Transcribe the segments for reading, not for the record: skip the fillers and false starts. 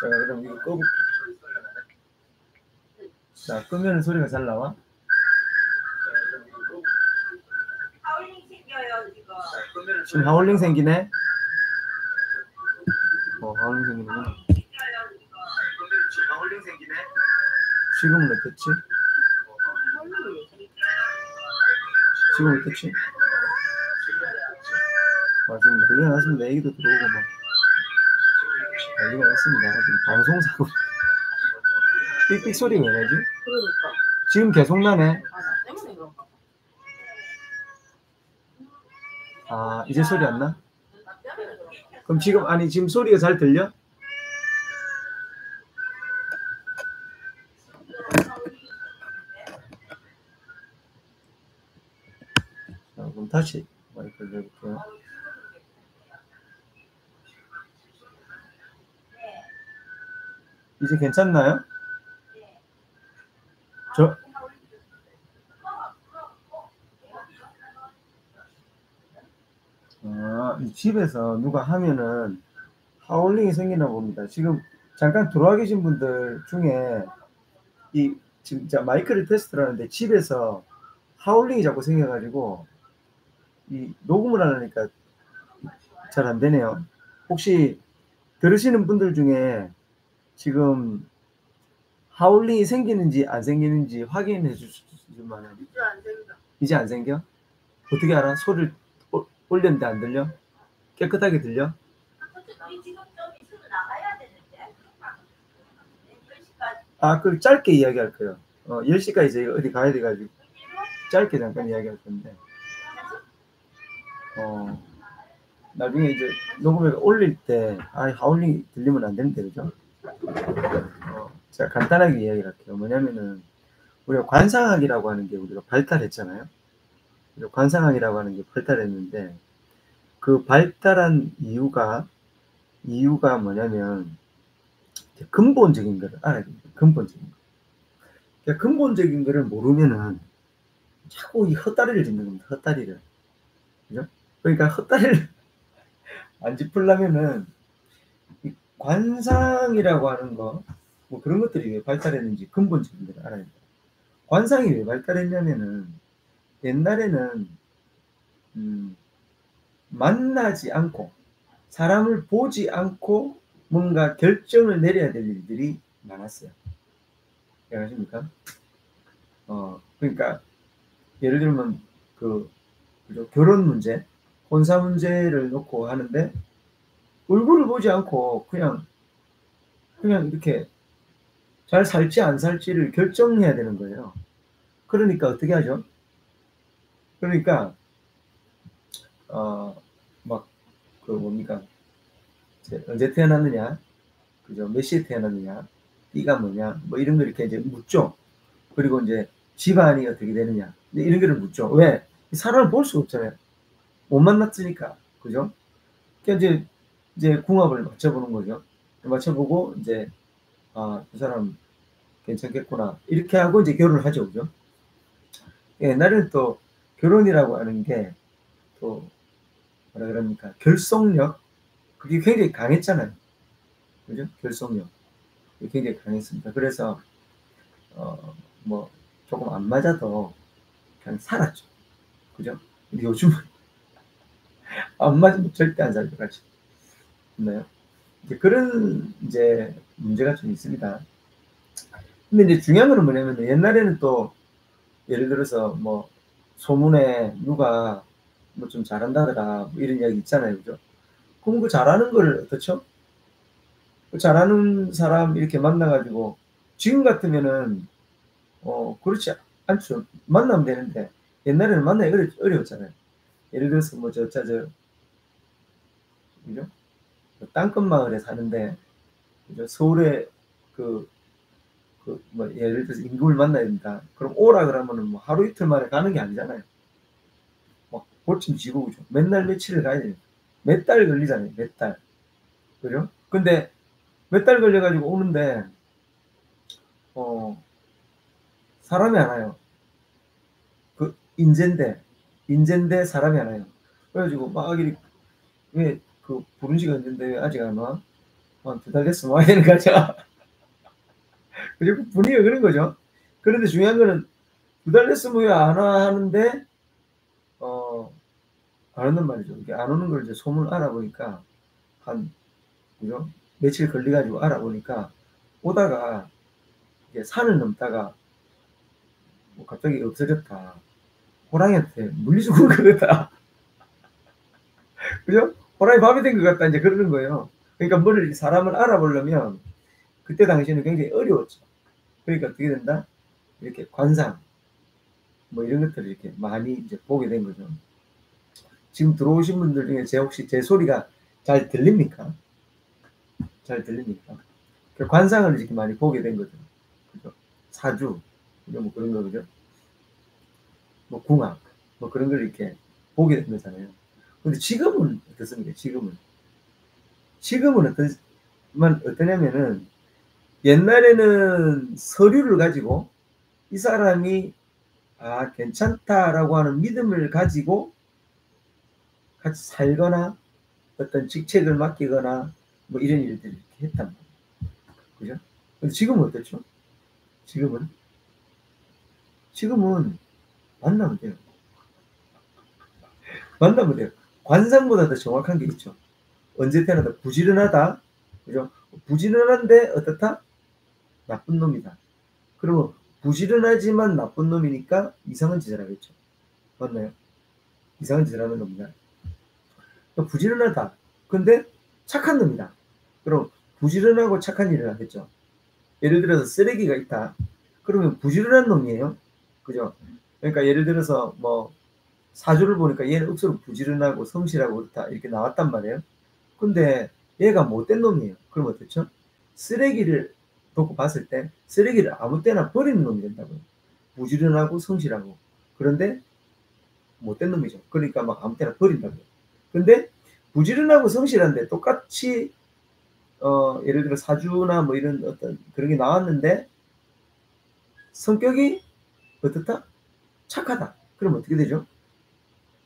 자, 그럼 이거 끄고. 자, 끄면 소리가 잘 나와? 하울링 생겨요 지금. 지금 하울링 생기네? 하울링 생기는구나. 하울링 생기네? 지금은 어떻지? 지금 어떻지? 지금 난리가 났습니다. 애기도 들어오고 막 난리가 났습니다. 지금 방송사고 삑삑 소리가 왜 나지? 그러니까. 지금 계속 나네. 나 때문에 그런가. 이제 소리 안 나? 나 때문에 그런가. 그럼 지금 소리가 잘 들려? 자, 그럼 다시 마이크를 열볼게요. 이제 괜찮나요? 이 집에서 누가 하면은 하울링이 생기나 봅니다. 지금 잠깐 들어와 계신 분들 중에 지금 마이크를 테스트를 하는데 집에서 하울링이 자꾸 생겨가지고 이 녹음을 하려니까 잘 안 되네요. 혹시 들으시는 분들 중에 지금 하울링이 생기는지 안 생기는지 확인해 주시면. 이제 안 생겨. 이제 안 생겨? 어떻게 알아? 소리를 올렸는데 안 들려? 깨끗하게 들려? 우리 지금 좀 있으면 나가야 되는데. 10시까지. 그 짧게 이야기할 거예요. 10시까지 저희가 어디 가야 돼가지고 짧게 잠깐 이야기할 건데 나중에 이제 녹음에 올릴 때 하울링이 들리면 안 되는데 그죠? 제가 간단하게 이야기를 할게요. 뭐냐면은 우리가 관상학이라고 하는 게 우리가 발달했잖아요. 관상학이라고 하는 게 발달했는데 그 발달한 이유가 뭐냐면 근본적인 거를 알아야 됩니다. 근본적인 거. 그러니까 근본적인 거를 모르면은 자꾸 이 헛다리를 짚는 겁니다. 헛다리를. 그죠? 그러니까 헛다리를 안 짚으려면은 이 관상이라고 하는 거, 뭐 그런 것들이 왜 발달했는지 근본적인 걸 알아야 돼요. 관상이 왜 발달했냐면은 옛날에는 만나지 않고 사람을 보지 않고 뭔가 결정을 내려야 될 일들이 많았어요. 이해하십니까? 그러니까 예를 들면 결혼 문제, 혼사 문제를 놓고 하는데 얼굴을 보지 않고 그냥 이렇게 잘 살지 안 살지를 결정해야 되는 거예요. 그러니까 어떻게 하죠? 그러니까 뭡니까? 언제 태어났느냐? 그죠? 몇 시에 태어났느냐? 띠가 뭐냐? 뭐 이런 거 이렇게 이제 묻죠. 그리고 이제 집안이 어떻게 되느냐? 이런 거를 묻죠. 왜? 사람을 볼 수가 없잖아요. 못 만났으니까. 그죠? 그러니까 이제 궁합을 맞춰보는 거죠. 맞춰보고 이제 그 사람 괜찮겠구나. 이렇게 하고 이제 결혼을 하죠. 그죠? 옛날에는 또 결혼이라고 하는 게 또 뭐라 그럽니까? 결속력? 그게 굉장히 강했잖아요. 그죠? 결속력. 굉장히 강했습니다. 그래서 뭐 조금 안 맞아도 그냥 살았죠. 그죠? 근데 요즘은 안 맞으면 절대 안 살 것 같죠. 있나요? 이제 그런 문제가 좀 있습니다. 근데 이제 중요한 거는 뭐냐면 옛날에는 또 예를 들어서 뭐 소문에 누가 뭐 좀 잘한다더라 뭐 이런 이야기 있잖아요. 그죠? 그럼 그 잘하는 걸 어떻죠? 그 잘하는 사람 이렇게 만나가지고 지금 같으면은 그렇지 않죠. 만나면 되는데 옛날에는 만나기 어려웠잖아요. 예를 들어서 뭐 그죠? 땅끝 마을에 사는데 그죠? 서울에 뭐 예를 들어서 임금을 만나야 된다. 그럼 오라 그러면은 뭐 하루 이틀 만에 가는 게 아니잖아요. 막 골침 지고 그죠? 맨날 며칠을 가야 돼요. 몇 달 걸리잖아요. 몇 달. 그죠? 근데 몇 달 걸려가지고 오는데 사람이 안 와요. 그 인젠데 사람이 안 와요. 그래가지고 막 왜 그 부른 지가 있는데 왜 아직 안 와? 두 달 됐으면 와야 되는 거죠. 그리고 분위기가 그런 거죠. 그런데 중요한 거는 2달 됐으면 왜 안 와 하는데 안 온단 말이죠. 이게 안 오는 걸 이제 소문을 알아보니까 한 그죠? 며칠 걸려 가지고 알아보니까 오다가 이제 산을 넘다가 뭐 갑자기 없어졌다. 호랑이한테 물리 죽은 것 같다. 그죠? 호랑이 밥이 된 것 같다. 이제 그러는 거예요. 그러니까 뭘 사람을 알아보려면 그때 당시에는 굉장히 어려웠죠. 그러니까 어떻게 된다? 이렇게 관상 뭐 이런 것들을 이렇게 많이 이제 보게 된 거죠. 지금 들어오신 분들 중에 혹시 제 소리가 잘 들립니까? 잘 들립니까? 관상을 이렇게 많이 보게 된 거죠. 그죠? 사주, 뭐 그런 거, 그죠? 뭐 궁합, 뭐 그런 걸 이렇게 보게 된 거잖아요. 근데 지금은 어떻습니까? 지금은 어떠냐면은 옛날에는 서류를 가지고 이 사람이 괜찮다라고 하는 믿음을 가지고 같이 살거나 어떤 직책을 맡기거나 뭐 이런 일들을 이렇게 했단 말이에요. 그죠? 근데 지금은 어떻죠? 지금은 만나면 돼요. 만나면 돼요. 관상보다 더 정확한 게 있죠. 언제 태어나다 부지런하다. 그죠? 부지런한데 어떻다? 나쁜 놈이다. 그러면 부지런하지만 나쁜 놈이니까 이상한 짓을 하겠죠. 맞나요? 이상한 짓을 하는 놈이다. 부지런하다. 근데 착한 놈이다. 그럼 부지런하고 착한 일을 하겠죠. 예를 들어서 쓰레기가 있다. 그러면 부지런한 놈이에요. 그죠? 그러니까 예를 들어서 뭐 사주를 보니까 얘는 억수로 부지런하고 성실하고 그렇다 이렇게 나왔단 말이에요. 근데 얘가 못된 놈이에요. 그럼 어떻죠? 쓰레기를 놓고 봤을 때 쓰레기를 아무 때나 버리는 놈이 된다고요. 부지런하고 성실하고. 그런데 못된 놈이죠. 그러니까 막 아무 때나 버린다고요. 근데 부지런하고 성실한데 똑같이 예를 들어 사주나 뭐 이런 어떤 그런 게 나왔는데 성격이 어떻다? 착하다. 그럼 어떻게 되죠?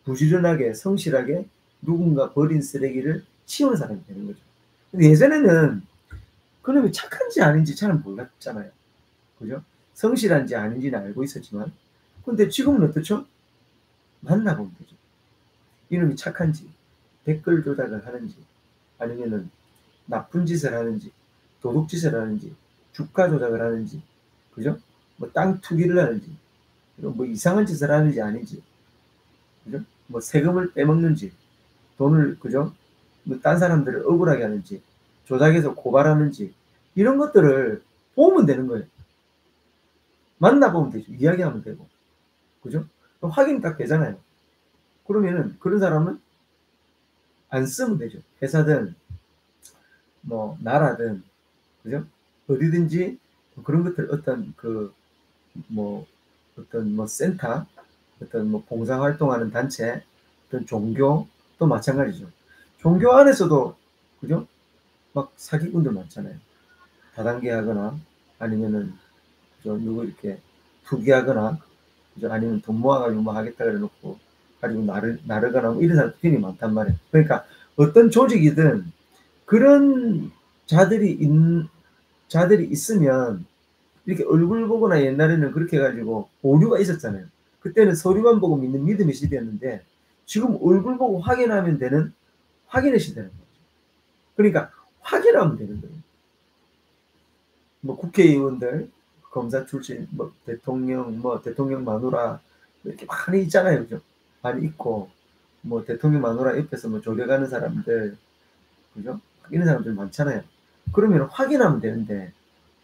부지런하게 성실하게 누군가 버린 쓰레기를 치우는 사람이 되는 거죠. 근데 예전에는 그놈이 착한지 아닌지 잘 몰랐잖아요. 그죠? 성실한지 아닌지는 알고 있었지만 근데 지금은 어떻죠? 만나보면 되죠. 이놈이 착한지 댓글 조작을 하는지 아니면은 나쁜 짓을 하는지 도둑짓을 하는지 주가 조작을 하는지 그죠? 뭐 땅 투기를 하는지 뭐 이상한 짓을 하는지 아닌지 그죠? 뭐 세금을 빼먹는지 돈을 그죠? 뭐 딴 사람들을 억울하게 하는지 조작해서 고발하는지 이런 것들을 보면 되는 거예요. 만나보면 되죠. 이야기하면 되고 그죠? 확인 딱 되잖아요. 그러면은 그런 사람은 안 쓰면 되죠. 회사든 뭐 나라든 그죠? 어디든지 그런 것들 어떤 뭐 어떤 뭐 센터 어떤 뭐 봉사활동하는 단체 어떤 종교 또 마찬가지죠. 종교 안에서도 그죠? 막 사기꾼들 많잖아요. 다단계 하거나 아니면은 누구 이렇게 투기하거나 그죠? 아니면 돈 모아가지고 뭐 하겠다 그래 놓고 가지고 나르거나 뭐 이런 사람 굉장히 많단 말이에요. 그러니까 어떤 조직이든 그런 자들이 있으면 이렇게 얼굴 보거나 옛날에는 그렇게 해가지고 오류가 있었잖아요. 그때는 서류만 보고 믿는 믿음의 시대였는데 지금 얼굴 보고 확인하면 되는 확인의 시대는 거죠. 그러니까 확인하면 되는 거예요. 뭐 국회의원들, 검사 출신, 뭐 대통령 마누라 이렇게 많이 있잖아요, 그죠? 많이 있고 뭐 대통령 마누라 옆에서 뭐 조려가는 사람들, 그죠? 이런 사람들 많잖아요. 그러면 확인하면 되는데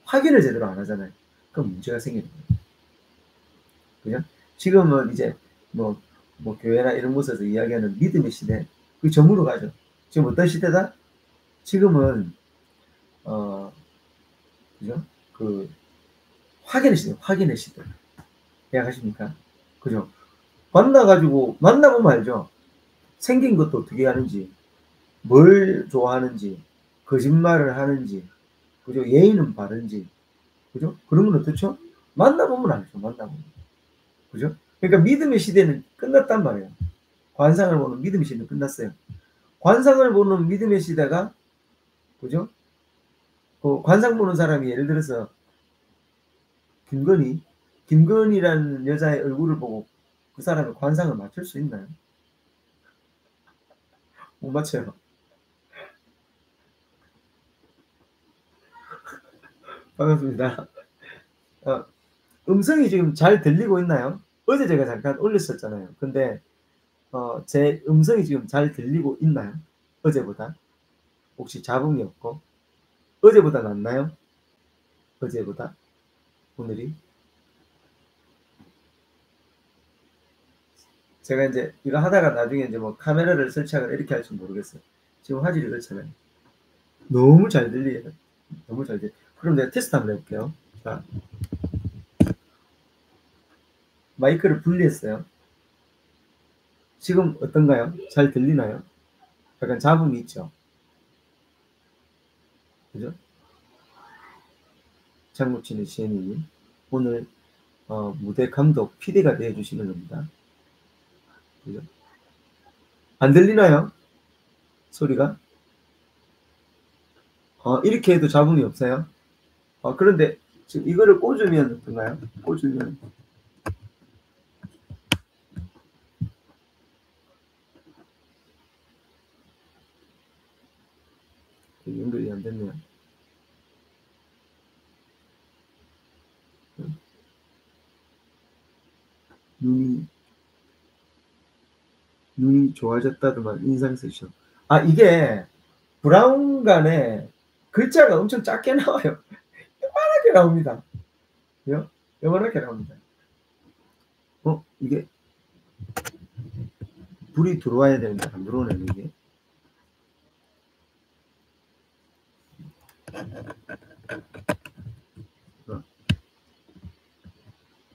확인을 제대로 안 하잖아요. 그럼 문제가 생기는 거예요. 그죠? 지금은 이제 뭐 교회나 이런 곳에서 이야기하는 믿음의 시대, 그 전으로 가죠. 지금 어떤 시대다? 지금은 그죠? 확인의 시대, 확인의 시대. 이해하십니까? 그죠? 만나보면 알죠. 생긴 것도 어떻게 하는지, 뭘 좋아하는지, 거짓말을 하는지, 그죠? 예의는 바른지, 그죠? 그런 건 어떻죠? 만나보면 알죠. 만나보면. 그죠? 그러니까 믿음의 시대는 끝났단 말이에요. 관상을 보는 믿음의 시대는 끝났어요. 관상을 보는 믿음의 시대가 그죠? 관상 보는 사람이 예를 들어서 김건희라는 여자의 얼굴을 보고 그 사람의 관상을 맞출 수 있나요? 못 맞춰요. 반갑습니다. 음성이 지금 잘 들리고 있나요? 어제 제가 잠깐 올렸었잖아요. 근데 제 음성이 지금 잘 들리고 있나요? 어제보다? 혹시 잡음이 없고? 어제보다 낫나요? 어제보다? 오늘이? 제가 이제 이거 하다가 나중에 이제 뭐 카메라를 설치하거나 이렇게 할지 모르겠어요. 지금 화질이 그렇잖아요. 너무 잘 들려요. 너무 잘 들려요. 그럼 내가 테스트 한번 해볼게요. 자, 마이크를 분리했어요. 지금 어떤가요? 잘 들리나요? 약간 잡음이 있죠? 그죠? 장구치는 시애님이 오늘 무대 감독 PD가 되어주시는 겁니다. 그죠? 안 들리나요? 소리가? 이렇게 해도 잡음이 없어요? 그런데 지금 이거를 꽂으면 어떤가요? 꽂으면 연결이 안 됐네요. 눈이 좋아졌다더만 인상 쓰셔. 이게 브라운관에 글자가 엄청 작게 나와요. 요만하게 나옵니다. 요만하게 나옵니다. 이게 불이 들어와야 되는데 안 들어오네 이게.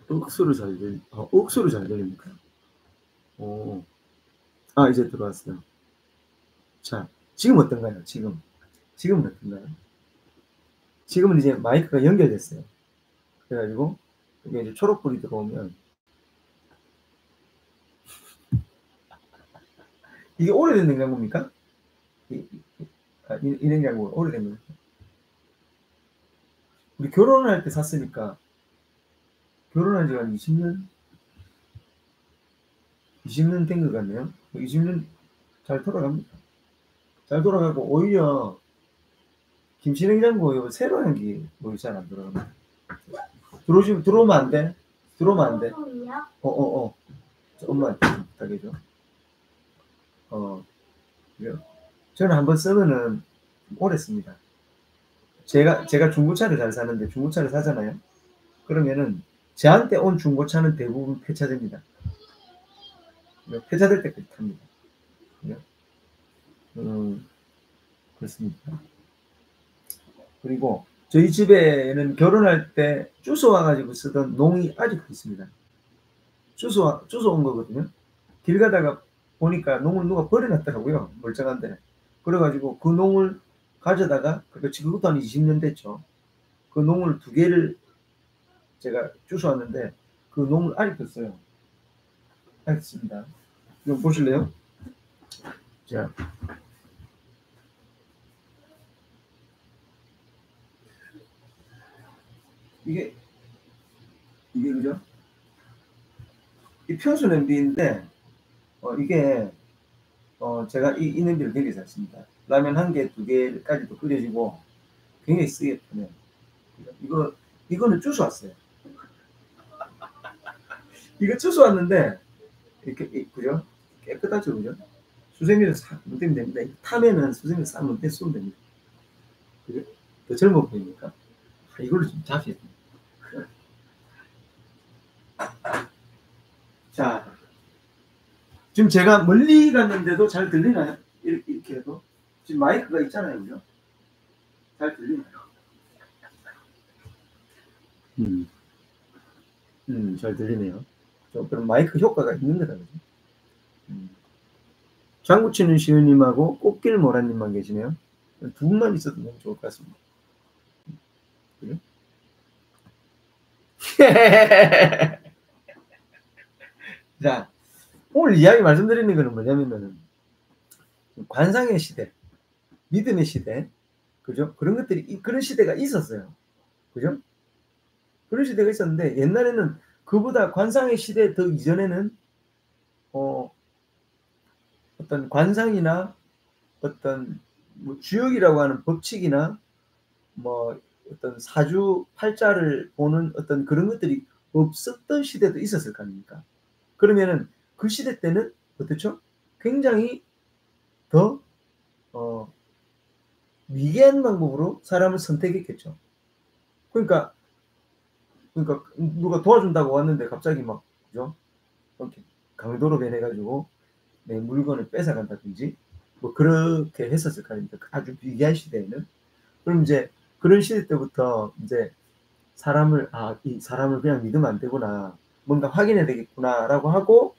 억수로 잘 들리. 억수로 잘 들립니까? 이제 들어왔어요. 자, 지금 어떤가요? 지금은 어떤가요? 지금은 이제 마이크가 연결됐어요. 그래가지고 이게 이제 초록불이 들어오면 이게 오래된 냉장고입니까? 이 냉장고가 오래된 겁니까? 우리 결혼할 때 샀으니까 결혼한 지가 한 20년 된 것 같네요. 20년 잘 돌아갑니다. 잘 돌아가고 오히려 김치냉장고 새로 한 게 뭐 잘 안 돌아갑니다. 들어오면 안 돼? 들어오면 안 돼? 엄마한테 좀 부탁해줘. 그래요? 저는 한번 쓰면은 오래 씁니다. 제가 중고차를 잘 사는데 중고차를 사잖아요. 그러면은 저한테 온 중고차는 대부분 폐차됩니다. 폐차될 때까지 탑니다. 그렇습니다. 그리고 저희 집에는 결혼할 때 주워 와가지고 쓰던 농이 아직도 있습니다. 주워 온 거거든요. 길 가다가 보니까 농을 누가 버려놨더라고요. 멀쩡한데. 그래가지고 그 농을 가져다가 그것도 한 20년 됐죠. 그 농을 2개를 제가 주워 왔는데 그 농을 아직도 써요. 아직도 씁니다. 이거 보실래요? 자. 이게 그죠? 이 편수 냄비인데 이게 제가 이 냄비를 되게 잘 씁니다. 라면 1개, 2개까지도 끓여지고 굉장히 쓰기 편해요. 이거는 주워 왔어요. 이거 주워 왔는데 이렇게 그죠? 깨끗하죠, 그죠? 수세미를 싹 문대면 됩니다. 타면은 수세미를 싹 문대 쏘면 됩니다. 그죠? 더 젊어 보이니까 이걸로 좀 잡혀야 됩니다. 자, 지금 제가 멀리 갔는데도 잘 들리나요? 이렇게 해도 지금 마이크가 있잖아요, 그죠? 잘 들리나요? 잘 들리네요. 그럼 마이크 효과가 있는 거다, 그죠? 장구치는 시우님하고 꽃길 모라님만 계시네요. 2분만 있어도 너무 좋을 것 같습니다. 그죠? 자, 오늘 이야기 말씀드리는 거는 뭐냐면은 관상의 시대, 믿음의 시대, 그죠? 그런 것들이 그런 시대가 있었어요. 그죠? 그런 시대가 있었는데 옛날에는 그보다 관상의 시대 더 이전에는 어떤 관상이나 어떤 뭐 주역이라고 하는 법칙이나 뭐 어떤 사주 팔자를 보는 어떤 그런 것들이 없었던 시대도 있었을 거 아닙니까? 그러면은 그 시대 때는 어떻죠? 굉장히 더 미개한 방법으로 사람을 선택했겠죠. 그러니까 누가 도와준다고 왔는데 갑자기 막 그죠? 이렇게 강도로 변해가지고 내 물건을 뺏어간다든지 뭐 그렇게 했었을 거 아닙니까? 아주 미개한 시대에는. 그럼 이제 그런 시대 때부터 이제 이 사람을 그냥 믿으면 안 되구나. 뭔가 확인해야 되겠구나라고 하고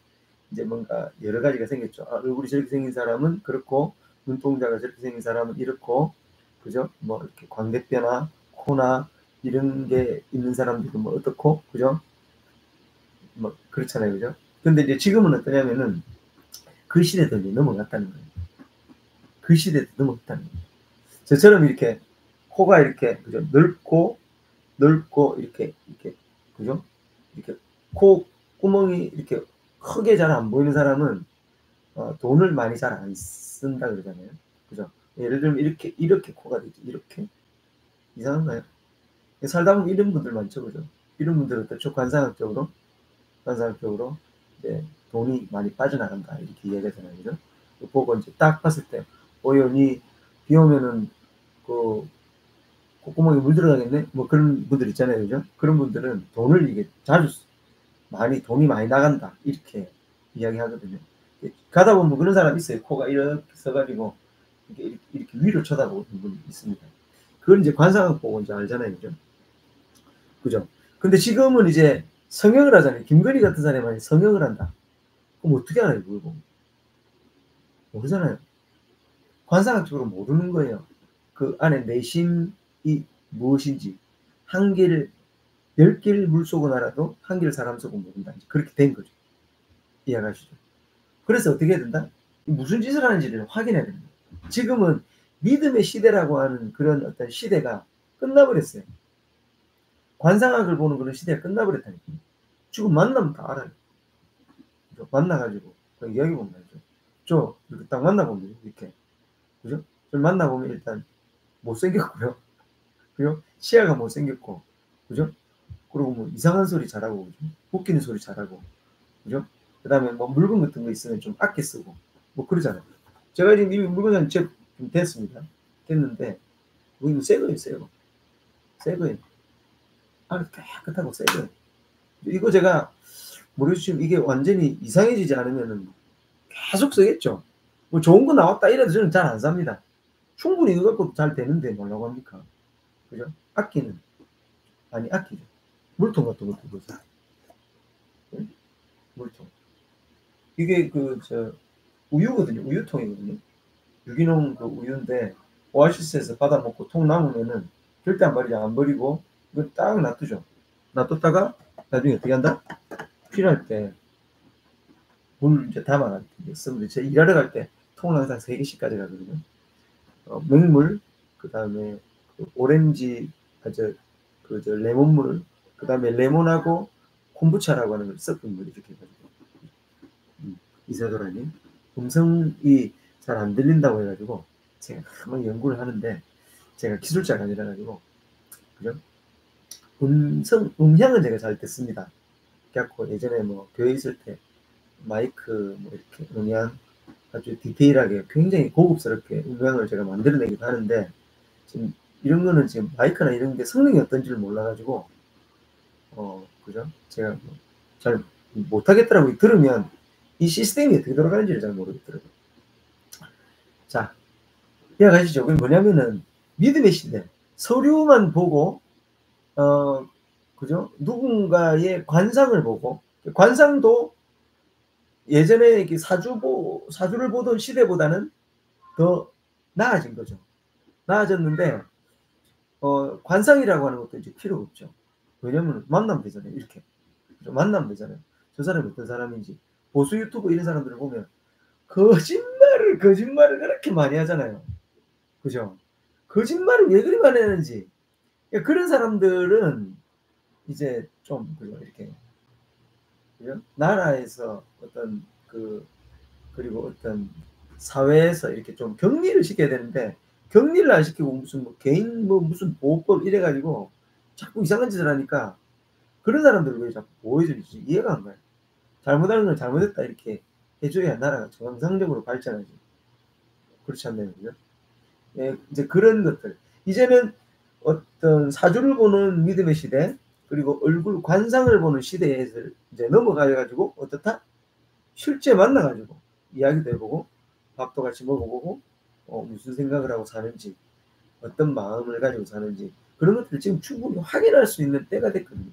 이제 뭔가 여러 가지가 생겼죠. 얼굴이 저렇게 생긴 사람은 그렇고 눈동자가 저렇게 생긴 사람은 이렇고 그죠? 뭐 이렇게 광대뼈나 코나 이런 게 있는 사람들은 뭐 어떻고 그죠? 뭐 그렇잖아요. 그죠? 근데 이제 지금은 어떠냐면은 그 시대도 이제 넘어갔다는 거예요. 그 시대도 넘어갔다는 거예요. 저처럼 이렇게 코가 이렇게 그죠? 넓고 이렇게 그죠? 이렇게 코 구멍이 이렇게 크게 잘 안 보이는 사람은 돈을 많이 잘 안 쓴다 그러잖아요. 그죠? 예를 들면 이렇게 코가 되지. 이렇게 이상한가요? 살다 보면 이런 분들 많죠, 그죠? 이런 분들은 또 관상학적으로 이제 돈이 많이 빠져나간다 이렇게 이야기하잖아요, 그죠? 보고 이제 딱 봤을 때, 연이 비 오면은 그 콧구멍에 물 들어가겠네? 뭐 그런 분들 있잖아요, 그죠? 그런 분들은 돈을 이게 돈이 많이 나간다 이렇게 이야기하거든요. 가다 보면 그런 사람 있어요. 코가 이렇게 써가지고 이렇게 위로 쳐다보는 분이 있습니다. 그걸 이제 관상학 보고 이제 알잖아요, 그죠? 그죠? 근데 지금은 이제 성형을 하잖아요. 김건희 같은 사람이 성형을 한다. 그럼 어떻게 알아요, 그걸 보면? 모르잖아요. 관상학적으로 모르는 거예요. 그 안에 내심이 무엇인지. 한 개를, 10개를 물 속은 알아도 한 개를 사람 속은 모른다. 그렇게 된 거죠. 이해가시죠? 그래서 어떻게 해야 된다? 무슨 짓을 하는지를 확인해야 됩니다. 지금은 믿음의 시대라고 하는 그런 어떤 시대가 끝나버렸어요. 관상학을 보는 그런 시대가 끝나버렸다니까. 지금 만나면 다 알아요. 만나가지고 이야기 보면 알죠. 이렇게 딱 만나보면 이렇게 그죠? 좀 만나보면 일단 못생겼고요. 그죠? 시야가 못생겼고 그죠? 그리고 뭐 이상한 소리 잘하고 그죠? 웃기는 소리 잘하고 그죠? 그 다음에 뭐 물건 같은 거 있으면 좀 아껴 쓰고 뭐 그러잖아요. 제가 지금 이미 물건 좀 됐습니다. 됐는데 뭐 새 거예요, 새 거예요. 깨끗하고 새 거예요. 이거 제가 모르겠지만 이게 완전히 이상해지지 않으면은 계속 쓰겠죠. 뭐 좋은 거 나왔다 이래도 저는 잘 안 삽니다. 충분히 이거 갖고 잘 되는데 뭐라고 합니까? 그죠? 많이 아끼죠. 물통 같은 것도 보세요. 응? 물통. 이게 우유거든요. 우유통이거든요. 유기농 그 우유인데 오아시스에서 받아 먹고 통 남으면은 절대 안 버리죠. 안 버리고 이거 딱 놔두죠. 놔뒀다가 나중에 어떻게 한다? 필요할 때 물 이제 담아놨으면 제가 일하러 갈 때 통을 항상 3개씩 가져가거든요. 맹물, 그 다음에 오렌지, 레몬물, 그 다음에 레몬하고 콤부차라고 하는 걸 섞은 물 이렇게 해가지고. 이사도라님, 음성이 잘 안 들린다고 해가지고 제가 한번 연구를 하는데 제가 기술자가 아니라 가지고 그죠? 음향은 제가 잘 듣습니다. 그래갖고 예전에 뭐 교회 있을 때 마이크 뭐 이렇게 음향 아주 디테일하게 굉장히 고급스럽게 음향을 제가 만들어내기도 하는데 지금 이런 거는 지금 마이크나 이런 게 성능이 어떤지를 몰라가지고 그죠? 제가 잘 못하겠더라고요. 들으면 이 시스템이 어떻게 돌아가는지를 잘 모르겠더라고요. 자, 이해가시죠? 그게 뭐냐면은 믿음의 시대. 서류만 보고 그죠? 누군가의 관상을 보고 관상도 예전에 이렇게 사주를 보던 시대보다는 더 나아진 거죠. 나아졌는데 관상이라고 하는 것도 이제 필요가 없죠. 왜냐면 만나면 되잖아요. 이렇게 만나면 되잖아요. 저 사람이 어떤 사람인지. 보수 유튜브 이런 사람들을 보면 거짓말을 그렇게 많이 하잖아요. 그죠? 거짓말을 왜 그리 많이 하는지. 그러니까 그런 사람들은 이제 좀 그죠 이렇게 그죠? 나라에서 어떤 그리고 어떤 사회에서 이렇게 좀 격리를 시켜야 되는데 격리를 안 시키고 무슨 뭐 개인 뭐 무슨 보호법 이래 가지고 자꾸 이상한 짓을 하니까 그런 사람들을 왜 자꾸 보호해 주지 이해가 안 가요. 잘못하는 건 잘못했다 이렇게 해 줘야 나라가 정상적으로 발전하지. 그렇지 않나요? 그죠? 예 이제 그런 것들. 이제는 어떤 사주를 보는 믿음의 시대 그리고 얼굴 관상을 보는 시대에서 이제 넘어가 가지고 어떻다? 실제 만나 가지고 이야기도 해 보고 밥도 같이 먹어 보고 무슨 생각을 하고 사는지 어떤 마음을 가지고 사는지 그런 것들을 지금 충분히 확인할 수 있는 때가 됐거든요.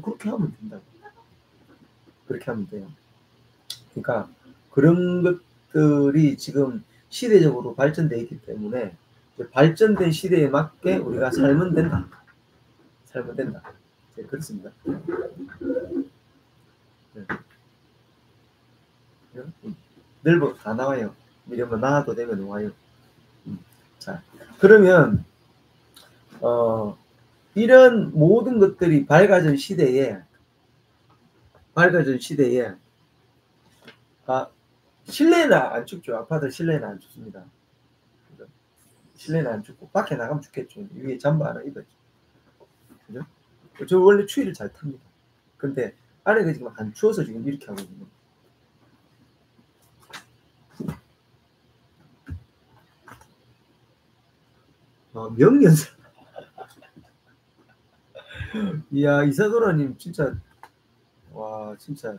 그렇게 하면 된다고. 그렇게 하면 돼요. 그러니까 그런 것들이 지금 시대적으로 발전돼 있기 때문에 발전된 시대에 맞게 우리가 살면 된다. 살면 된다. 네, 그렇습니다. 네. 넓어 다 나와요. 이러면 나와도 되면 와요. 자, 그러면 이런 모든 것들이 밝아진 시대에 실내는 안 춥죠. 아파트 실내는 안 춥습니다. 실내는 안 춥고 밖에 나가면 춥겠죠. 위에 잠바 하나 입었죠. 그죠? 저 원래 추위를 잘 탑니다. 근데 아내가 지금 안 추워서 지금 이렇게 하거든요. 명년사. 이야 이사도라님 진짜 와 진짜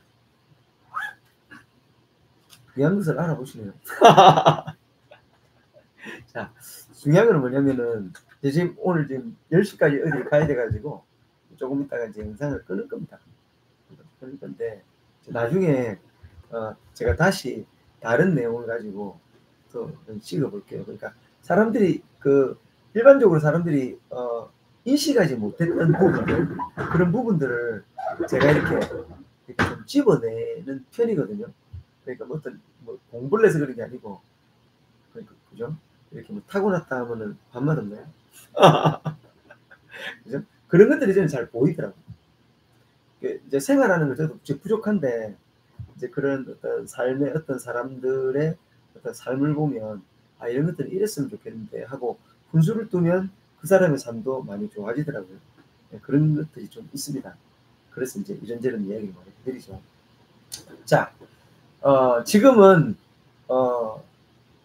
귀한 것을 알아보시네요. 자 중요한 건 뭐냐면은 지금 오늘 지금 10시까지 어디 가야 돼가지고 조금 있다가 이제 영상을 끊을 겁니다. 끊을 건데 나중에 제가 다시 다른 내용을 가지고 또 찍어 볼게요. 그러니까 사람들이 일반적으로 사람들이 인식하지 못했던 부분들 그런 부분들을 제가 이렇게 좀 집어내는 편이거든요. 그러니까 뭐 어떤 뭐 공부를 해서 그런 게 아니고 그러니까 그죠? 이렇게 뭐 타고났다 하면은 반말 없나요? 그죠? 그런 것들이 저는 잘 보이더라고요. 이제 생활하는 거 저도 부족한데 이제 그런 어떤 삶의 어떤 사람들의 어떤 삶을 보면 아 이런 것들은 이랬으면 좋겠는데 하고 분수를 두면 그 사람의 삶도 많이 좋아지더라고요. 네, 그런 것들이 좀 있습니다. 그래서 이제 이런저런 이야기를 많이 드리죠. 자, 지금은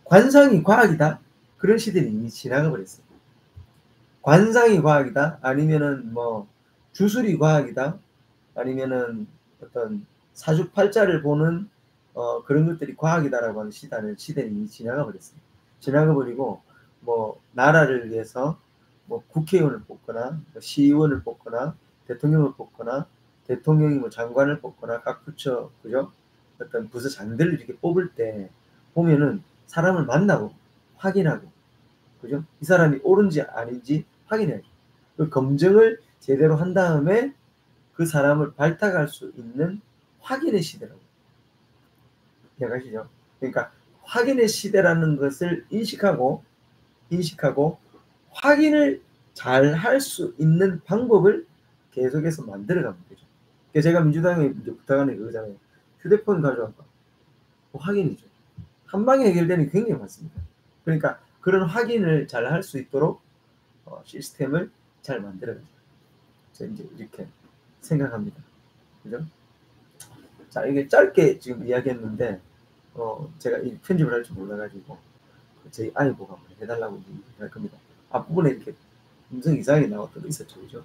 관상이 과학이다 그런 시대는 이미 지나가 버렸어요. 관상이 과학이다 아니면은 뭐 주술이 과학이다 아니면은 어떤 사주팔자를 보는 그런 것들이 과학이다라고 하는 시대는 이미 지나가 버렸어요. 지나가 버리고 뭐 나라를 위해서 뭐 국회의원을 뽑거나 뭐 시의원을 뽑거나 대통령을 뽑거나 대통령이 뭐 장관을 뽑거나 각 부처 그죠? 어떤 부서장들을 이렇게 뽑을 때 보면은 사람을 만나고 확인하고 그죠? 이 사람이 옳은지 아닌지 확인해야죠. 그 검증을 제대로 한 다음에 그 사람을 발탁할 수 있는 확인의 시대라고. 이해가시죠? 그러니까 확인의 시대라는 것을 인식하고 확인을 잘 할 수 있는 방법을 계속해서 만들어가면 되죠. 그러니까 제가 민주당에 이제 부탁하는 게 그거잖아요. 휴대폰 가져와봐. 확인이죠. 한 방에 해결되는 게 굉장히 많습니다. 그러니까 그런 확인을 잘 할 수 있도록 시스템을 잘 만들어가죠. 저는 이제 이렇게 생각합니다. 그죠? 자, 이게 짧게 지금 이야기했는데, 제가 이 편집을 할 줄 몰라가지고, 저희 아이 보고 한번 해달라고 할 겁니다. 앞부분에 이렇게 음성 이상이 나왔던 거 있었죠, 그죠?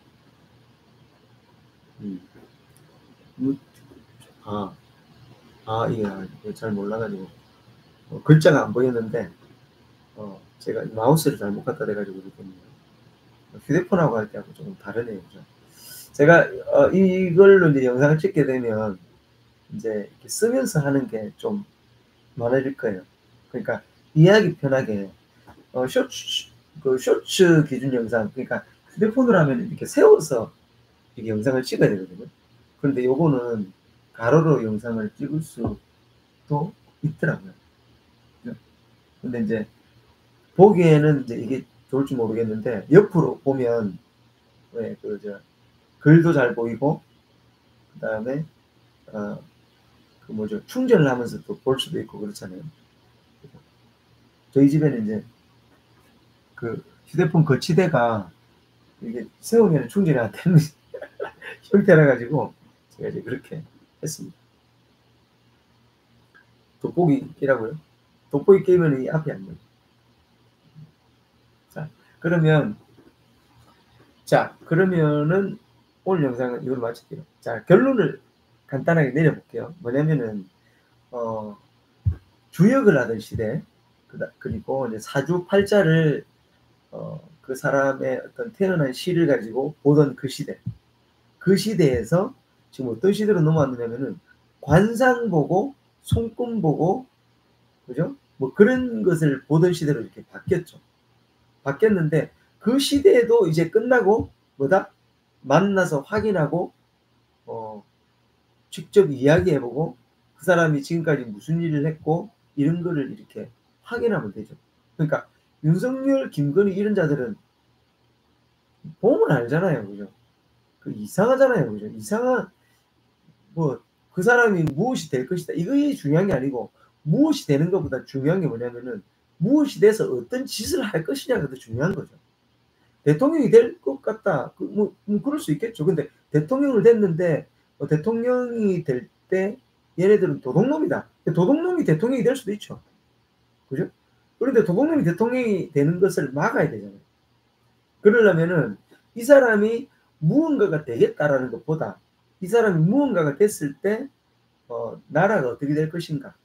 이게 잘 몰라가지고, 글자가 안 보였는데, 제가 마우스를 잘못 갖다 대가지고 그랬거든요. 휴대폰하고 할 때하고 조금 다르네요, 그죠? 제가, 이걸로 이제 영상을 찍게 되면, 이제 이렇게 쓰면서 하는 게 좀 많아질 거예요. 그러니까 이해하기 편하게 쇼츠 기준 영상 그러니까 휴대폰으로 하면 이렇게 세워서 이렇게 영상을 찍어야 되거든요. 그런데 요거는 가로로 영상을 찍을 수도 있더라고요. 근데 이제 보기에는 이제 이게 좋을지 모르겠는데 옆으로 보면 글도 잘 보이고 그다음에 그 뭐죠 충전을 하면서 또 볼 수도 있고 그렇잖아요. 저희 집에는 이제 그 휴대폰 거치대가 이게 세우면 충전이 안 되는 형태라 가지고 제가 이제 그렇게 했습니다. 돋보기 끼라고요? 돋보기 끼면 이 앞이 안 보여요. 그러면은 오늘 영상은 이걸로 마칠게요. 자, 결론을 간단하게 내려볼게요. 뭐냐면은 주역을 하던 시대, 그리고 이제 사주팔자를 그 사람의 어떤 태어난 시를 가지고 보던 그 시대, 그 시대에서 지금 어떤 시대로 넘어왔느냐면은 관상 보고 손금 보고 그죠? 뭐 그런 것을 보던 시대로 이렇게 바뀌었죠. 바뀌었는데 그 시대에도 이제 끝나고 뭐다? 만나서 확인하고 직접 이야기해보고 그 사람이 지금까지 무슨 일을 했고 이런 거를 이렇게 확인하면 되죠. 그러니까 윤석열, 김건희 이런 자들은 보면 알잖아요. 그죠? 그 이상하잖아요. 그죠? 이상한 뭐 그 사람이 무엇이 될 것이다. 이게 중요한 게 아니고 무엇이 되는 것보다 중요한 게 뭐냐면은 무엇이 돼서 어떤 짓을 할 것이냐가 더 중요한 거죠. 대통령이 될 것 같다. 그럴 수 있겠죠. 근데 대통령을 됐는데 대통령이 될 때 얘네들은 도둑놈이다. 도둑놈이 대통령이 될 수도 있죠. 그죠? 그런데 도둑놈이 대통령이 되는 것을 막아야 되잖아요. 그러려면은 이 사람이 무언가가 되겠다라는 것보다 이 사람이 무언가가 됐을 때 나라가 어떻게 될 것인가,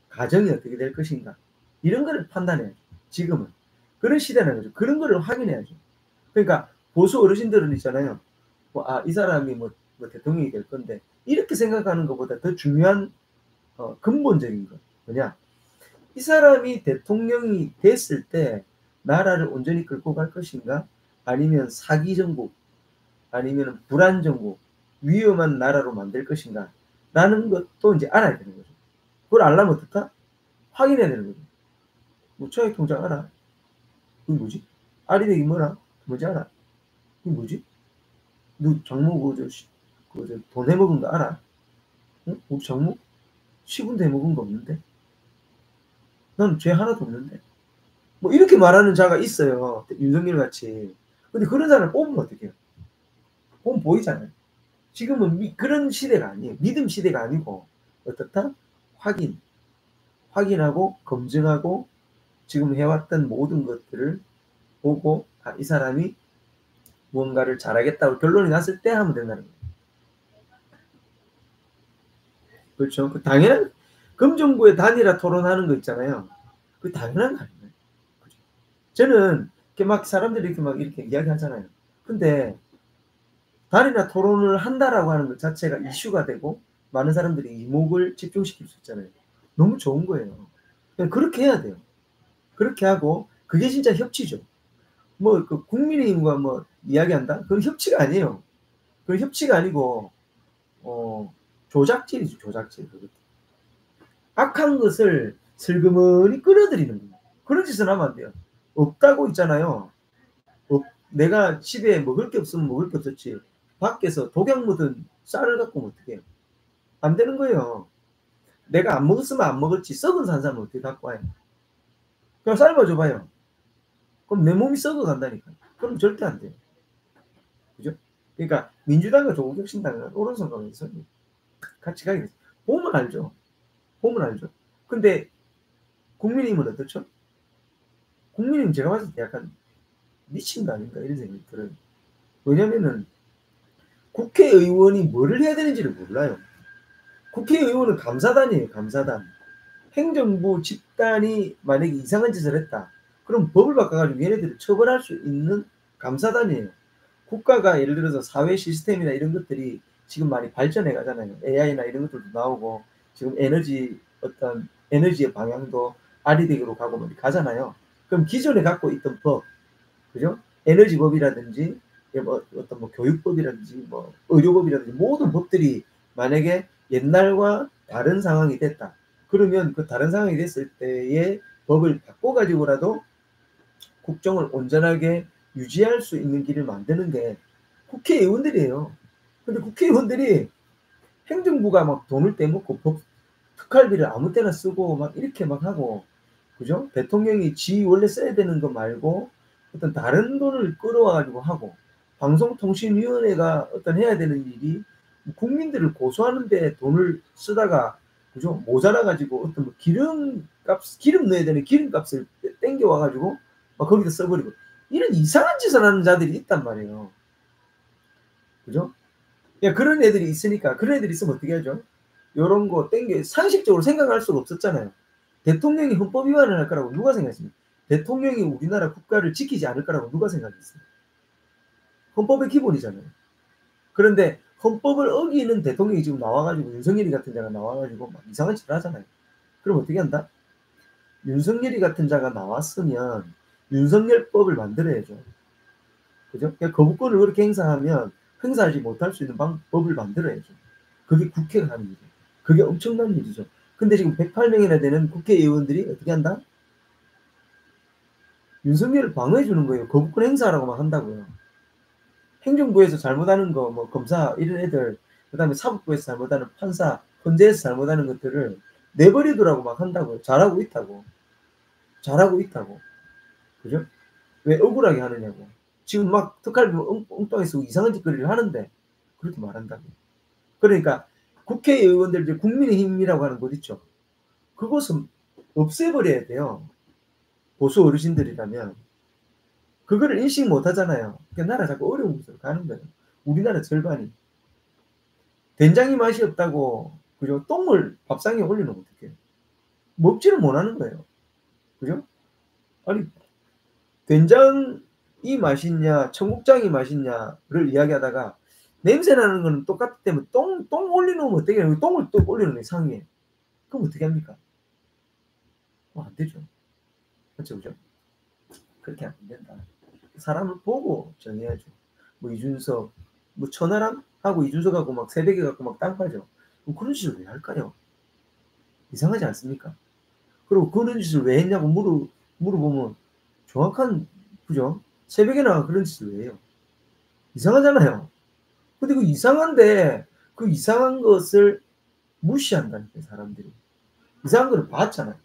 가정이 어떻게 될 것인가 이런 거를 판단해야죠. 지금은 그런 시대라는 거죠. 그런 거를 확인해야죠. 그러니까 보수 어르신들은 있잖아요. 이 사람이 뭐 대통령이 될 건데 이렇게 생각하는 것보다 더 중요한 근본적인 거 뭐냐? 이 사람이 대통령이 됐을 때 나라를 온전히 끌고 갈 것인가? 아니면 사기 정국, 아니면 불안 정국, 위험한 나라로 만들 것인가? 라는 것도 이제 알아야 되는 거죠. 그걸 알려면 어떡하? 확인해야 되는 거죠. 뭐 청약 통장 알아? 그게 뭐지? 아리백이 뭐라? 뭔지 알아? 그게 뭐지? 너 장모 돈 해먹은 거 알아? 응? 우리 장모? 시군도 해먹은 거 없는데? 난 죄 하나도 없는데? 뭐 이렇게 말하는 자가 있어요. 윤석열 같이. 근데 그런 사람을 뽑으면 어떡해요? 보면 보이잖아요. 지금은 그런 시대가 아니에요. 믿음 시대가 아니고 어떻다? 확인하고 검증하고 지금 해왔던 모든 것들을 보고 이 사람이 무언가를 잘하겠다고 결론이 났을 때 하면 된다는 거예요. 그렇죠. 그 당연한 금정부의 단일화 토론하는 거 있잖아요. 그 당연한 거 아니에요. 그렇죠? 저는 이렇게 막 사람들이 이렇게 이야기하잖아요. 근데 단일화 토론을 한다라고 하는 것 자체가 이슈가 되고 많은 사람들이 이목을 집중시킬 수 있잖아요. 너무 좋은 거예요. 그렇게 해야 돼요. 그렇게 하고 그게 진짜 협치죠. 뭐 그 국민의힘과 뭐 이야기한다? 그건 협치가 아니에요. 그건 협치가 아니고 조작질이죠. 조작질. 악한 것을 슬그머니 끌어들이는 거예요. 그런 짓은 하면 안 돼요. 없다고 있잖아요. 내가 집에 먹을 게 없으면 먹을 게 없었지. 밖에서 독약 묻은 쌀을 갖고 오면 어떻게 해요? 안 되는 거예요. 내가 안 먹었으면 안 먹었지. 썩은 산삼을 어떻게 갖고 와요? 그냥 삶아줘봐요. 그럼 내 몸이 썩어간다니까. 그럼 절대 안 돼요. 그죠? 그러니까 민주당과 조국혁신당은 오른손 가면서 같이 가게 됐어요. 보면 알죠. 근데 국민의힘은 어떻죠? 국민의힘 제가 봤을 때 약간 미친 거 아닌가 이런 생각이 들어요. 왜냐면은 국회의원이 뭐를 해야 되는지를 몰라요. 국회의원은 감사단이에요. 감사단. 행정부 집단이 만약에 이상한 짓을 했다. 그럼 법을 바꿔가지고 얘네들을 처벌할 수 있는 감사단이에요. 국가가 예를 들어서 사회 시스템이나 이런 것들이 지금 많이 발전해 가잖아요. AI나 이런 것들도 나오고 지금 에너지의 방향도 아리백으로 가고 뭐 가잖아요. 그럼 기존에 갖고 있던 법, 그죠? 에너지법이라든지 어떤 교육법이라든지 의료법이라든지 모든 법들이 만약에 옛날과 다른 상황이 됐다. 그러면 그 다른 상황이 됐을 때의 법을 바꿔가지고라도 국정을 온전하게 유지할 수 있는 길을 만드는 게 국회의원들이에요. 근데 국회의원들이 행정부가 막 돈을 떼먹고 특활비를 아무 때나 쓰고 막 이렇게 막 하고, 그죠? 대통령이 지 원래 써야 되는 거 말고 어떤 다른 돈을 끌어와 가지고 하고, 방송통신위원회가 어떤 해야 되는 일이 국민들을 고소하는 데 돈을 쓰다가, 그죠? 모자라 가지고 어떤 뭐 기름 넣어야 되는 기름값을 땡겨 와 가지고 막 거기다 써버리고, 이런 이상한 짓을 하는 자들이 있단 말이에요. 그죠? 야, 그런 애들이 있으니까, 그런 애들이 있으면 어떻게 하죠? 요런 거 땡겨, 상식적으로 생각할 수가 없었잖아요. 대통령이 헌법 위반을 할 거라고 누가 생각했습니까? 대통령이 우리나라 국가를 지키지 않을 거라고 누가 생각했어요? 헌법의 기본이잖아요. 그런데 헌법을 어기는 대통령이 지금 나와가지고, 윤석열이 같은 자가 나와가지고 막 이상한 짓을 하잖아요. 그럼 어떻게 한다? 윤석열이 같은 자가 나왔으면 윤석열법을 만들어야죠. 그죠? 그러니까 거부권을 그렇게 행사하지 못할 수 있는 법을 만들어야죠. 그게 국회가 하는 일이에요. 그게 엄청난 일이죠. 근데 지금 108명이나 되는 국회의원들이 어떻게 한다? 윤석열을 방어해 주는 거예요. 거부권 행사하라고만 한다고요. 행정부에서 잘못하는 거, 뭐 검사 이런 애들, 그다음에 사법부에서 잘못하는 판사, 헌재에서 잘못하는 것들을 내버려두라고 막 한다고요. 잘하고 있다고. 그죠? 왜 억울하게 하느냐고. 지금 막 특활비 엉뚱하게 쓰고 이상한 짓거리를 하는데 그렇게 말한다고. 그러니까 국회의원들, 이제 국민의힘이라고 하는 곳 있죠. 그것은 없애버려야 돼요. 보수 어르신들이라면. 그거를 인식 못 하잖아요. 그러니까 나라 자꾸 어려운 곳으로 가는 거예요. 우리나라 절반이. 된장이 맛이 없다고, 그죠? 똥을 밥상에 올려놓으면 어떡해요? 먹지를 못하는 거예요. 그죠? 아니, 된장이 맛있냐, 청국장이 맛있냐를 이야기하다가 냄새 나는 거는 똑같기 때문에 똥 올려놓으면 어떻게 해요? 똥을 또 올려놓으면 상해. 그럼 어떻게 합니까? 안 되죠. 그렇죠, 그죠? 그렇게 하면 안 된다. 사람을 보고 정해야죠. 뭐 이준석, 뭐 천하람하고 이준석하고 막 새벽에 갖고 막 땅 파죠. 뭐 그런 짓을 왜 할까요? 이상하지 않습니까? 그리고 그런 짓을 왜 했냐고 물어보면 정확한, 그죠? 새벽에 나가 그런 짓을 왜 해요? 이상하잖아요. 근데 그 이상한데 그 이상한 것을 무시한다니까, 사람들이. 이상한 거를 봤잖아요.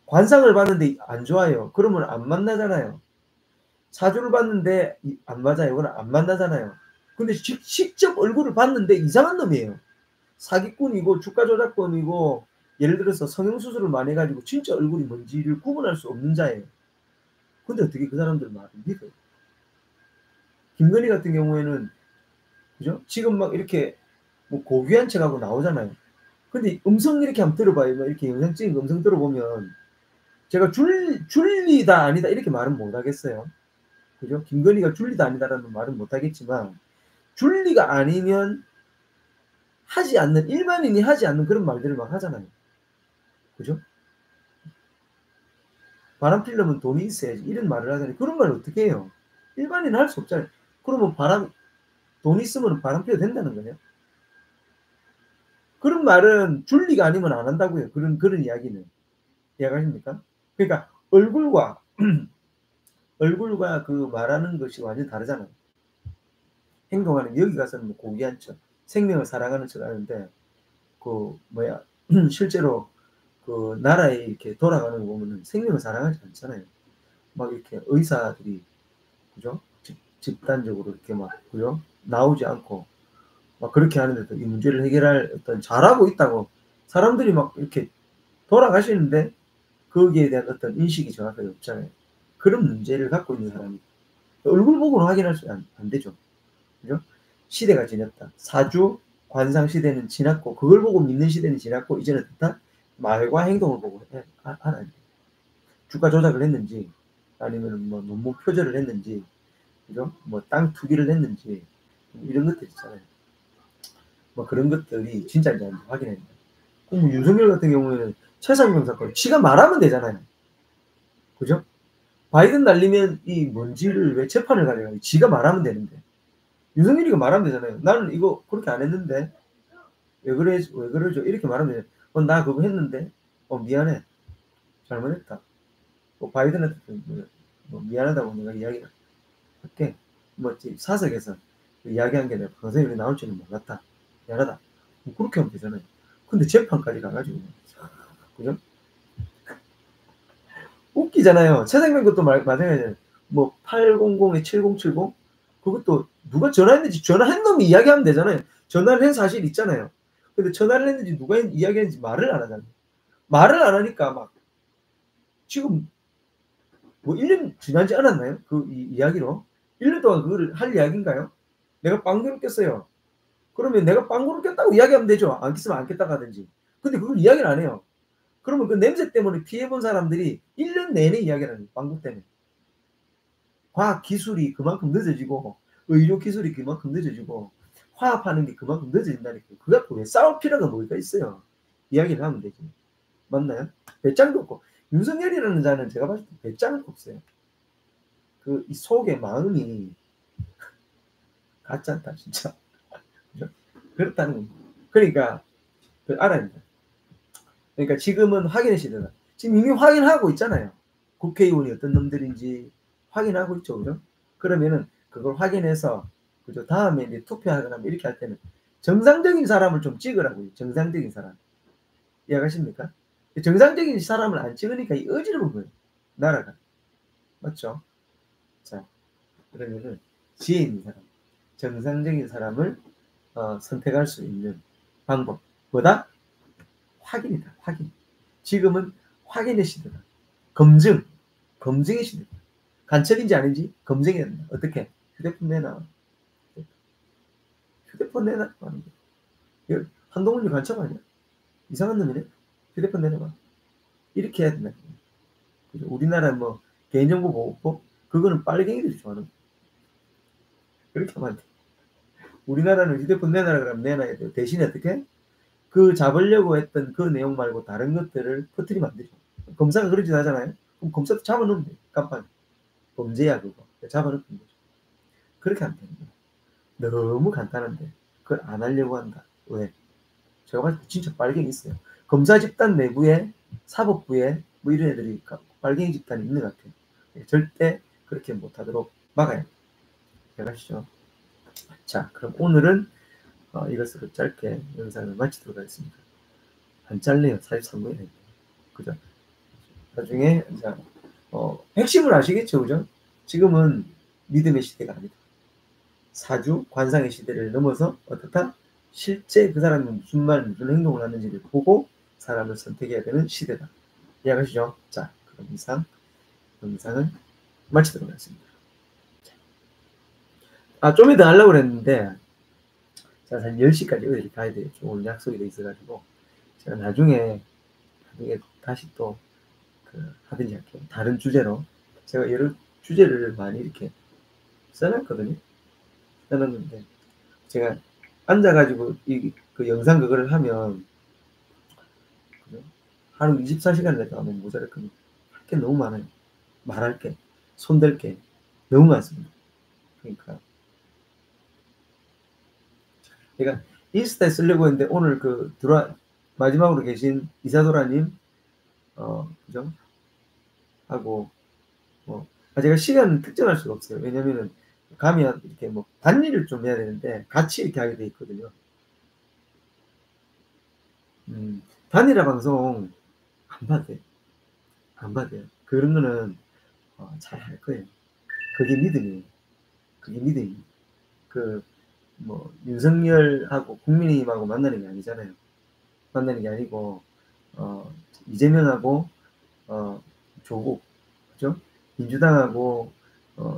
관상을 봤는데 안 좋아요. 그러면 안 만나잖아요. 사주를 봤는데 안 맞아요. 그건 안 만나잖아요. 근데 직접 얼굴을 봤는데 이상한 놈이에요. 사기꾼이고 주가 조작범이고, 예를 들어서 성형수술을 많이 해가지고 진짜 얼굴이 뭔지를 구분할 수 없는 자예요. 근데 어떻게 그 사람들 말을 믿어요? 김건희 같은 경우에는, 그죠? 지금 막 이렇게 뭐 고귀한 척하고 나오잖아요. 근데 음성 이렇게 한번 들어봐요. 이렇게 영상 찍은 음성 들어보면 제가 줄리다 아니다 이렇게 말은 못 하겠어요. 그죠? 김건희가 줄리다 아니다라는 말은 못 하겠지만, 줄리가 아니면 하지 않는, 일반인이 하지 않는 그런 말들을 막 하잖아요. 그죠? 바람 피려면 돈이 있어야지 이런 말을 하잖아요. 그런 말을 어떻게 해요? 일반인은 할 수 없잖아요. 그러면 돈 있으면 바람 피워도 된다는 거예요. 그런 말은 줄리가 아니면 안 한다고요. 그런 이야기는. 이해가십니까? 그러니까 얼굴과 그 말하는 것이 완전 다르잖아요. 행동하는, 여기 가서는 고귀한 척, 생명을 사랑하는 척 하는데, 실제로 그 나라에 이렇게 돌아가는 거 보면은 생명을 사랑하지 않잖아요. 막 이렇게 의사들이, 그죠? 집단적으로 이렇게 막, 그죠? 나오지 않고 막 그렇게 하는데도 이 문제를 해결할 어떤 잘하고 있다고 사람들이 막 이렇게 돌아가시는데 거기에 대한 어떤 인식이 정확하게 없잖아요. 그런 문제를 갖고 있는 사람이 얼굴 보고는 확인할 수 안 되죠. 그죠? 시대가 지났다. 사주 관상 시대는 지났고, 그걸 보고 믿는 시대는 지났고, 이제는 다 말과 행동을 보고 알아야 돼. 주가 조작을 했는지, 아니면 뭐 논문 표절을 했는지, 그죠? 뭐 땅 투기를 했는지, 이런 것들 있잖아요. 뭐 그런 것들이 진짜인지 아닌지 확인해야 된다. 그럼 윤석열 같은 경우에는 최상병 사건, 지가 말하면 되잖아요. 그죠? 바이든 날리면 이 뭔지를 왜 재판을 가려고, 지가 말하면 되는데. 윤석열이가 말하면 되잖아요. 나는 이거 그렇게 안 했는데 왜 그러죠? 이렇게 말하면 되잖아요. 나 그거 했는데 미안해, 잘못했다. 바이든한테 뭐 미안하다고 내가 이야기를 할게. 뭐 사석에서 이야기한 게 내가 방송에 나올 줄은 몰랐다. 미안하다. 뭐 그렇게 하면 되잖아요. 근데 재판까지 가가지고 그죠? 웃기잖아요. 최상병 것도 마찬가지예요. 뭐 800에 7070 그것도 누가 전화했는지 전화한 놈이 이야기하면 되잖아요. 전화를 한 사실 있잖아요. 근데 전화를 했는지 누가 이야기했는지 말을 안 하잖아요. 말을 안 하니까 막 지금 뭐 1년 지나지 않았나요? 그 이야기로 1년 동안 그거를 할 이야기인가요? 내가 빵구를 꼈어요. 그러면 내가 빵구를 꼈다고 이야기하면 되죠. 안 꼈으면 안 꼈다고 하든지. 근데 그걸 이야기를 안 해요. 그러면 그 냄새 때문에 피해본 사람들이 1년 내내 이야기를 하는 거예요. 빵구 때문에. 과학 기술이 그만큼 늦어지고 의료 기술이 그만큼 늦어지고 화합하는 게 그만큼 늦어진다니까. 그 갖고 왜 싸울 필요가 뭐가 있어요. 이야기를 하면 되지. 맞나요? 배짱도 없고 윤석열이라는 자는 제가 봤을 때 배짱도 없어요. 그 이 속에 마음이 같지 않다 진짜. 그렇다는 겁니다. 그러니까 알아야 된다. 그러니까 지금은 확인의 시대다. 지금 이미 확인하고 있잖아요. 국회의원이 어떤 놈들인지 확인하고 있죠. 그죠? 그러면은 그걸 확인해서 그죠? 다음에 이제 투표하거나 이렇게 할 때는 정상적인 사람을 좀 찍으라고요. 정상적인 사람. 이해가십니까? 정상적인 사람을 안 찍으니까 이 어지러운 거예요. 나라가. 맞죠? 자, 그러면은 지혜 있는 사람, 정상적인 사람을 선택할 수 있는 방법. 뭐다? 확인이다. 확인. 지금은 확인의 시대다. 검증의 시대다. 간첩인지 아닌지 검증해야 된다. 어떻게? 휴대폰 내놔. 휴대폰 내놔. 한동훈이 간첩 아니야? 이상한 놈이네. 휴대폰 내놔봐. 이렇게 해야 된다. 우리나라 뭐 개인정보 보호법 그거는 빨갱이들이 좋아하는 거야. 그렇게 하면 안 돼. 우리나라는 휴대폰 내놔라 그러면 내놔야 돼요. 대신에 어떻게? 그 잡으려고 했던 그 내용 말고 다른 것들을 퍼뜨리면 안 되죠. 검사가 그러지 하잖아요. 그럼 검사도 잡아놓으면 돼요. 깜빡이. 범죄야 그거. 잡아놓으면 되죠. 그렇게 하면 됩니다. 너무 간단한데 그걸 안 하려고 한다. 왜? 제가 봤을 때 진짜 빨갱이 있어요. 검사 집단 내부에 사법부에 뭐 이런 애들이 빨갱이 집단이 있는 것 같아요. 절대 그렇게 못하도록 막아야 돼요. 이해가시죠? 자, 그럼 오늘은 이것으로 짧게 영상을 마치도록 하겠습니다. 안 짧네요. 43분이네요. 그죠? 나중에 자, 핵심을 아시겠죠? 그죠? 지금은 믿음의 시대가 아니다. 사주, 관상의 시대를 넘어서 어떻다? 실제 그 사람이 무슨 말, 무슨 행동을 하는지를 보고 사람을 선택해야 되는 시대다. 이해가시죠? 자, 그럼 이상 영상을 마치도록 하겠습니다. 좀 이따 하려고 그랬는데, 제가 한 10시까지 어디 가야 돼요. 오늘 약속이 돼 있어가지고, 제가 나중에 다시 또, 하든지 할게요. 다른 주제로. 제가 여러 주제를 많이 이렇게 써놨거든요. 써놨는데, 제가 앉아가지고 그 영상 그거를 하면, 그죠? 하루 24시간 내가 너무 모자랄 겁니다. 할 게 너무 많아요. 말할 게, 손댈 게 너무 많습니다. 그러니까. 제가 인스타에 쓰려고 했는데 오늘 마지막으로 계신 이사도라님 그죠? 하고 제가 시간 특정할 수가 없어요. 왜냐면은 가면 이렇게 뭐 단일을 좀 해야 되는데 같이 이렇게 하게 돼 있거든요. 단일화 방송 안 봐도 돼요. 그런 거는 잘 할 거예요. 그게 믿음이에요. 뭐 윤석열하고 국민의힘하고 만나는 게 아니잖아요. 만나는 게 아니고 이재명하고 조국, 그죠? 민주당하고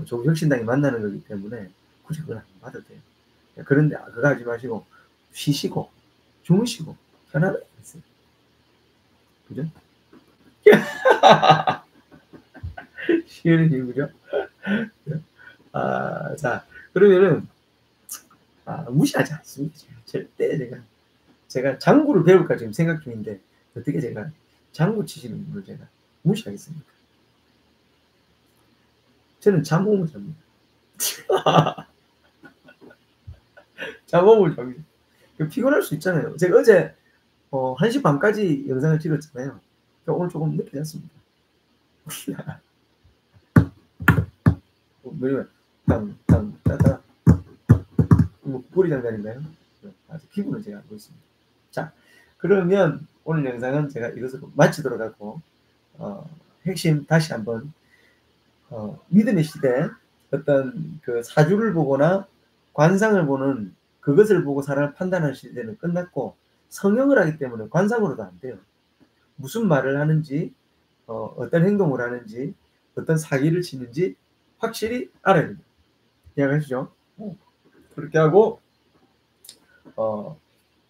조국 혁신당이 만나는 거기 때문에 굳이 그걸 안 봐도 돼요. 그런데 그거 하지 마시고 쉬시고 주무시고 편안하게 하세요. 그죠? 쉬는 이유죠. 자, 그러면은 무시하지 않습니다. 절대 제가 장구를 배울까 지금 생각 중인데 어떻게 제가 장구 치시는 분을 제가 무시하겠습니까? 저는 잠몸을 잡니다. 잠몸을 잡니다. 피곤할 수 있잖아요. 제가 어제 1시 반까지 영상을 찍었잖아요. 오늘 조금 늦게 잤습니다. 뭐냐면 땅땅 따다 뭐 뿌리 장난인가요? 아주 기분은 제가 알고 있습니다. 자, 그러면 오늘 영상은 제가 이것으로 마치도록 하고 핵심 다시 한번 믿음의 시대 어떤 그 사주를 보거나 관상을 보는 그것을 보고 사람을 판단하는 시대는 끝났고 성형을 하기 때문에 관상으로도 안 돼요. 무슨 말을 하는지 어떤 행동을 하는지 어떤 사기를 치는지 확실히 알아야 됩니다. 이해가시죠? 그렇게 하고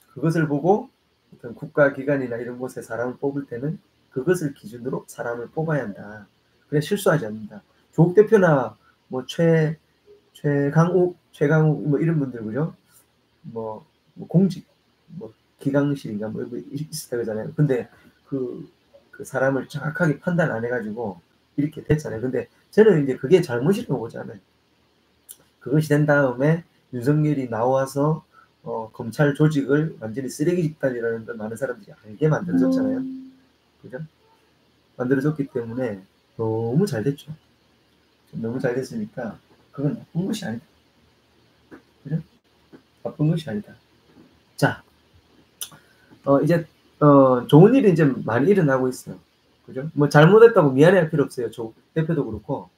그것을 보고 어떤 국가기관이나 이런 곳에 사람을 뽑을 때는 그것을 기준으로 사람을 뽑아야 한다. 그래 실수하지 않는다. 조국 대표나 뭐 최강욱 뭐 이런 분들 그죠? 뭐 공직 뭐 기강실인가 뭐 있을 때잖아요. 근데 그 사람을 정확하게 판단 안 해가지고 이렇게 됐잖아요. 근데 저는 이제 그게 잘못이라고 보잖아요. 그것이 된 다음에 윤석열이 나와서 검찰 조직을 완전히 쓰레기 집단이라는 걸 많은 사람들이 알게 만들어줬잖아요. 그죠? 만들어줬기 때문에 너무 잘 됐죠. 너무 잘 됐으니까 그건 나쁜 것이 아니다. 그죠? 나쁜 것이 아니다. 자, 이제 좋은 일이 이제 많이 일어나고 있어요. 그죠? 뭐 잘못했다고 미안해할 필요 없어요. 조 대표도 그렇고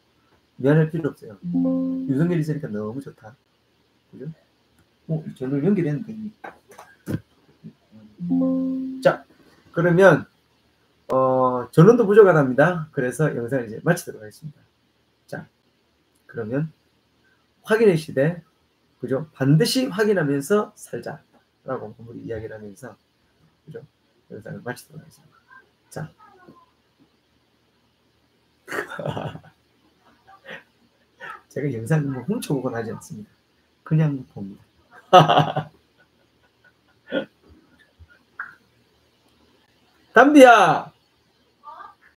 미안할 필요 없어요. 윤석열이 있으니까 너무 좋다. 그죠? 저를 연결했는데. 자, 그러면 전원도 부족하답니다. 그래서 영상을 이제 마치도록 하겠습니다. 자, 그러면 확인의 시대, 그죠? 반드시 확인하면서 살자라고 우리 이야기를 하면서, 그죠? 영상을 마치도록 하겠습니다. 자, 제가 영상을 뭐 훔쳐보곤 하지 않습니다. 그냥 봅니다. 담비야!